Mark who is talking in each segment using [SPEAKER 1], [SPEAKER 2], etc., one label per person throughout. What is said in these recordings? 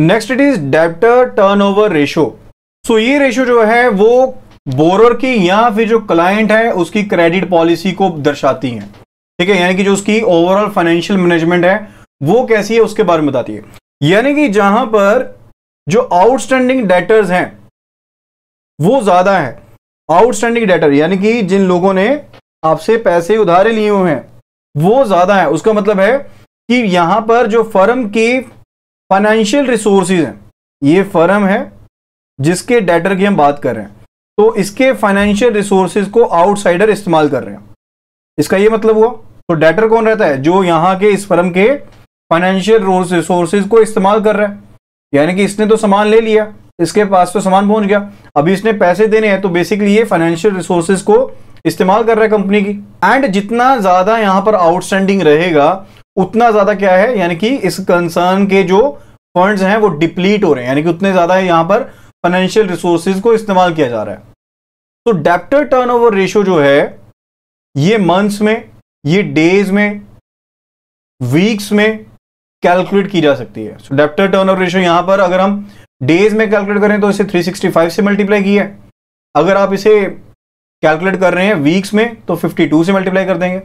[SPEAKER 1] Next it is debtor turnover ratio. So ये ratio जो है वो बोरर की या फिर जो क्लाइंट है उसकी क्रेडिट पॉलिसी को दर्शाती है। ठीक है, यानी कि जो उसकी ओवरऑल फाइनेंशियल मैनेजमेंट है वो कैसी है उसके बारे में बताती है। यानी कि जहां पर जो आउटस्टैंडिंग डेटर्स हैं वो ज्यादा है, आउटस्टैंडिंग डेटर यानी कि जिन लोगों ने आपसे पैसे उधारे लिए हुए हैं वो ज्यादा है, उसका मतलब है कि यहां पर जो फर्म की फाइनेंशियल रिसोर्सेज हैं, ये फर्म है जिसके डेटर की हम बात कर रहे हैं, तो इसके फाइनेंशियल रिसोर्सेज को आउटसाइडर इस्तेमाल कर रहे हैं। इसका ये मतलब हुआ, तो डेटर कौन रहता है? जो यहां के इस फर्म के फाइनेंशियल रिसोर्सेज को इस्तेमाल कर रहा है। यानी कि इसने तो सामान ले लिया, इसके पास तो सामान पहुंच गया, अभी इसने पैसे देने हैं, तो बेसिकली ये फाइनेंशियल रिसोर्सेज को इस्तेमाल कर रहा है कंपनी की। एंड जितना ज्यादा यहां पर आउटस्टैंडिंग रहेगा उतना ज्यादा क्या है, यानी कि इस कंसर्न के जो फंड्स हैं वो डिप्लीट हो रहे हैं, यानी कि उतने ज्यादा यहां पर फाइनेंशियल रिसोर्सेज को इस्तेमाल किया जा रहा है। तो डेब्टर टर्नओवर रेशियो जो है ये मंथ्स में, ये डेज में, वीक्स में कैलकुलेट की जा सकती है। सो डेब्टर टर्नओवर रेशियो यहां पर अगर हम डेज में कैलकुलेट करें तो इसे 365 से मल्टीप्लाई किया है। अगर आप इसे कैलकुलेट कर रहे हैं वीक्स में तो 52 से मल्टीप्लाई कर देंगे,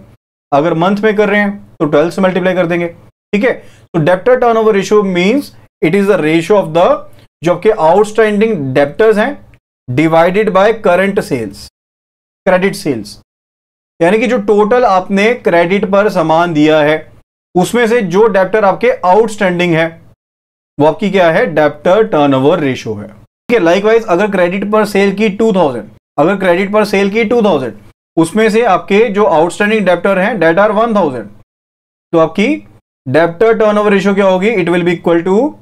[SPEAKER 1] अगर मंथ में कर रहे हैं तो 12 से मल्टीप्लाई कर देंगे। ठीक है, तो debtor turnover ratio means it is the ratio of the जो आपके आउटस्टैंडिंग डेब्टर्स हैं divided by current sales, credit sales. यानी कि जो टोटल आपने क्रेडिट पर सामान दिया है उसमें से जो डेब्टर आपके आउटस्टैंडिंग है वो आपकी क्या है? डेब्टर टर्नओवर रेशियो है। ठीक है, लाइकवाइज अगर क्रेडिट पर सेल की 2000, अगर क्रेडिट पर सेल की 2000, उसमें से आपके जो आउटस्टैंडिंग डेब्टर हैं डेट आर 1000, तो आपकी डेब्टर टर्नओवर रेशियो क्या होगी? It will be equal to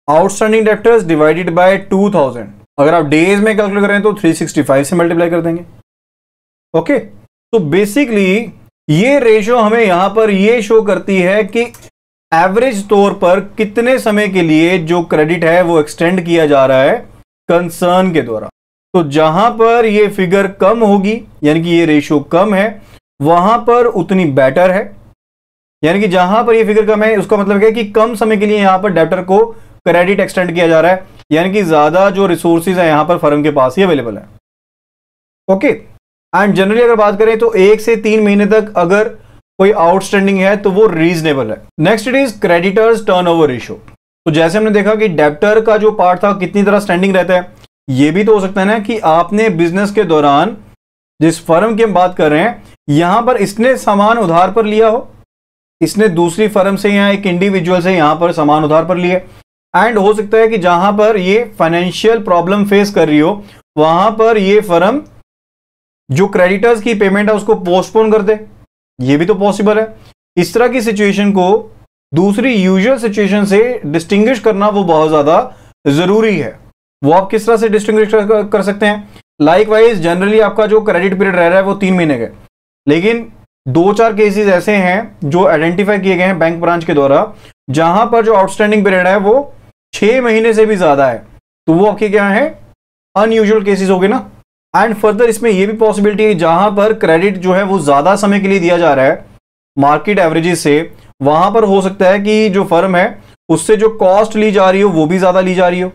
[SPEAKER 1] outstanding debtors divided by 2000। अगर आप डेज में कैलकुलेट करें तो 365 से मल्टीप्लाई कर देंगे। ओके, तो बेसिकली ये रेशियो हमें यहां पर ये शो करती है कि एवरेज तौर पर कितने समय के लिए जो क्रेडिट है वो एक्सटेंड किया जा रहा है कंसर्न के द्वारा। तो जहां पर ये फिगर कम होगी यानी कि ये रेशियो कम है वहां पर उतनी बेटर है। यानी कि जहां पर ये फिगर कम है उसका मतलब है कि कम समय के लिए यहां पर डेब्टर को क्रेडिट एक्सटेंड किया जा रहा है, यानी कि ज्यादा जो रिसोर्सेज है यहां पर फर्म के पास ही अवेलेबल है। ओके, एंड जनरली अगर बात करें तो 1 से 3 महीने तक अगर कोई आउटस्टैंडिंग है तो वो रीजनेबल है। Next it is creditors turnover ratio. तो जैसे हमने देखा कि डेब्टर का जो पार्ट था कितनी तरह स्टैंडिंग रहता है, ये भी तो हो सकता है ना कि आपने बिजनेस के दौरान जिस फर्म की हम बात कर रहे हैं यहां पर इसने सामान उधार पर लिया हो, इसने दूसरी फर्म से या एक इंडिविजुअल से यहां पर सामान उधार पर लिए, एंड हो सकता है कि जहां पर ये फाइनेंशियल प्रॉब्लम फेस कर रही हो वहां पर ये फर्म जो क्रेडिटर्स की पेमेंट है उसको पोस्टपोन कर दे, ये भी तो पॉसिबल है। इस तरह की सिचुएशन को दूसरी यूजुअल सिचुएशन से डिस्टिंग्विश करना वो बहुत ज्यादा जरूरी है। वो आप किस तरह से डिस्टिंग्विश कर सकते हैं? लाइकवाइज जनरली आपका जो क्रेडिट पीरियड रह रहा है वो 3 महीने का, लेकिन 2-4 केसेस ऐसे हैं जो आइडेंटिफाई किए गए हैं बैंक ब्रांच के द्वारा जहां पर जो आउटस्टैंडिंग पीरियड है वो 6 महीने से भी ज्यादा है, तो वो आपके क्या है? अनयूजुअल केसेस हो गए ना। एंड फर्दर इसमें यह भी पॉसिबिलिटी है जहां पर क्रेडिट जो है वो ज्यादा समय के लिए दिया जा रहा है मार्केट एवरेजेस से, वहां पर हो सकता है कि जो फर्म है उससे जो कॉस्ट ली जा रही हो वो भी ज्यादा ली जा रही हो,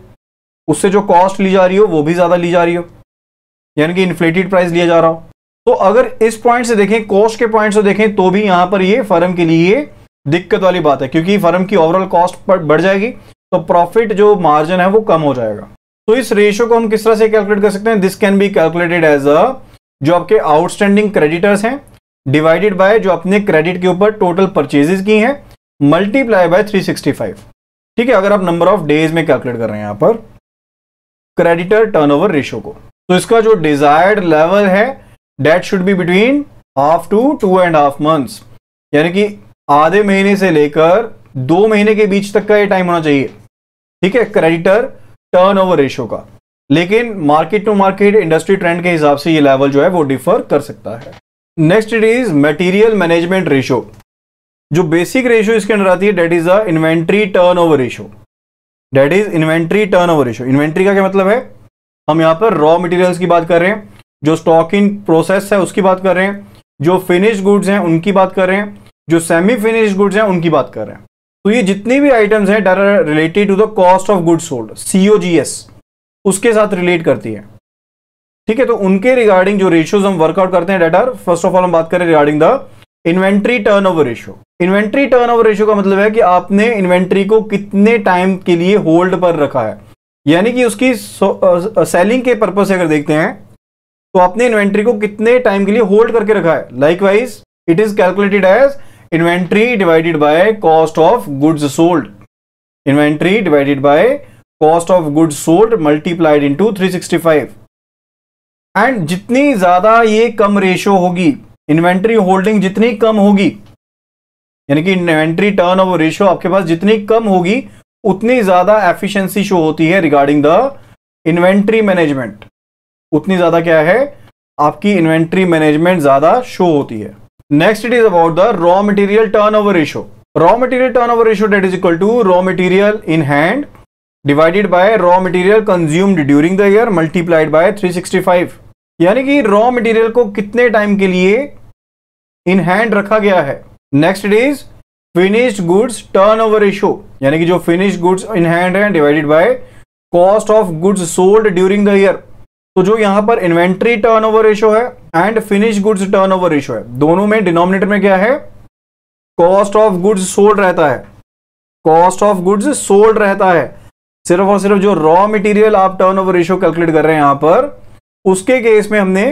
[SPEAKER 1] उससे जो कॉस्ट ली जा रही हो वो भी ज्यादा ली जा रही हो, यानी कि इन्फ्लेटेड प्राइस लिया जा रहा हो। तो अगर इस पॉइंट से देखें, कॉस्ट के पॉइंट से देखें, तो भी यहां पर ये फर्म के लिए दिक्कत वाली बात है, क्योंकि फर्म की ओवरऑल कॉस्ट बढ़ जाएगी तो प्रॉफिट जो मार्जिन है वो कम हो जाएगा। तो इस रेशियो को हम किस तरह से कैलकुलेट कर सकते हैं? This can be calculated as a जो आपके आउटस्टैंडिंग क्रेडिटर्स हैं डिवाइडेड बाय जो अपने क्रेडिट के ऊपर टोटल परचेजेस की हैं मल्टीप्लाई बाय 365। ठीक है, अगर आप नंबर ऑफ डेज में कैलकुलेट कर रहे हैं यहां पर क्रेडिटर टर्नओवर रेशियो को, तो इसका जो डिजायर्ड लेवल है that should be between half to 2.5 months, यानी कि आधे महीने से लेकर 2 महीने के बीच तक का ये टाइम होना चाहिए। ठीक है, क्रेडिटर टर्नओवर रेशियो का। लेकिन market to market industry trend के हिसाब से ये लेवल जो है वो डिफर कर सकता है। Next it is material management ratio. जो बेसिक रेशियो इसके अंदर आती है that is the inventory turnover ratio. That is inventory turnover ratio. Inventory का क्या मतलब है? हम यहां पर रॉ मटेरियल्स की बात कर रहे हैं, जो स्टॉक इन प्रोसेस है उसकी बात कर रहे हैं, जो फिनिश्ड गुड्स हैं उनकी बात कर रहे हैं, जो सेमी फिनिश्ड गुड्स हैं उनकी बात कर रहे हैं। तो ये जितनी भी आइटम्स हैं that are related to the cost of goods sold, COGS, उसके साथ रिलेट करती है। ठीक है, तो उनके रिगार्डिंग जो रेशियोज हम वर्कआउट करते हैं, that are first of all हम बात करें regarding the inventory turnover ratio. Inventory turnover ratio का मतलब है कि आपने इन्वेंट्री को कितने टाइम के लिए होल्ड पर रखा है, यानी कि उसकी सेलिंग के पर्पज से अगर देखते हैं तो आपने इन्वेंट्री को कितने टाइम के लिए होल्ड करके रखा है। Likewise it is calculated as inventory divided by cost of goods sold, inventory divided by cost of goods sold multiplied into 365। And जितनी ज्यादा ये कम रेशियो होगी, इन्वेंट्री होल्डिंग जितनी कम होगी, यानी कि इन्वेंट्री टर्नओवर रेशियो आपके पास जितनी कम होगी उतनी ज्यादा एफिशिएंसी शो होती है रिगार्डिंग द इन्वेंट्री मैनेजमेंट। उतनी ज्यादा क्या है, आपकी इन्वेंट्री मैनेजमेंट ज्यादा शो होती है। Next it is about the raw material turnover ratio. Raw material turnover ratio that is equal to raw material in hand divided by raw material consumed during the year multiplied by 365। यानी कि raw material को कितने time के लिए in hand रखा गया है। Next it is finished goods turnover ratio, यानी कि जो फिनिश्ड गुड्स इन हैंड है divided by cost of goods sold during the year. तो जो यहां पर इन्वेंट्री टर्नओवर रेशियो है and finished goods turnover ratio है, दोनों में डिनोमिनेटर में क्या है, कॉस्ट ऑफ गुड्स सोल्ड रहता है, कॉस्ट ऑफ गुड्स सोल्ड रहता है। सिर्फ और सिर्फ जो रॉ मटेरियल आप टर्नओवर रेशियो कैलकुलेट कर रहे हैं यहां पर, उसके केस में हमने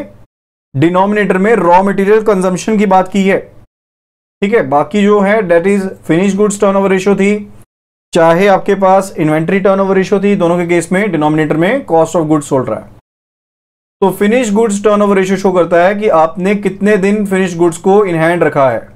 [SPEAKER 1] डिनोमिनेटर में रॉ मटेरियल कंजम्पशन की बात की है। ठीक है, बाकी जो है that is finish goods turnover ratio थी, चाहे आपके पास इन्वेंट्री टर्नओवर रेशियो थी, दोनों के केस में डिनोमिनेटर में कॉस्ट ऑफ गुड्स सोल्ड रहा है। तो finish goods turnover ratio show करता है कि आपने कितने दिन फिनिश गुड्स को इन हैंड रखा है।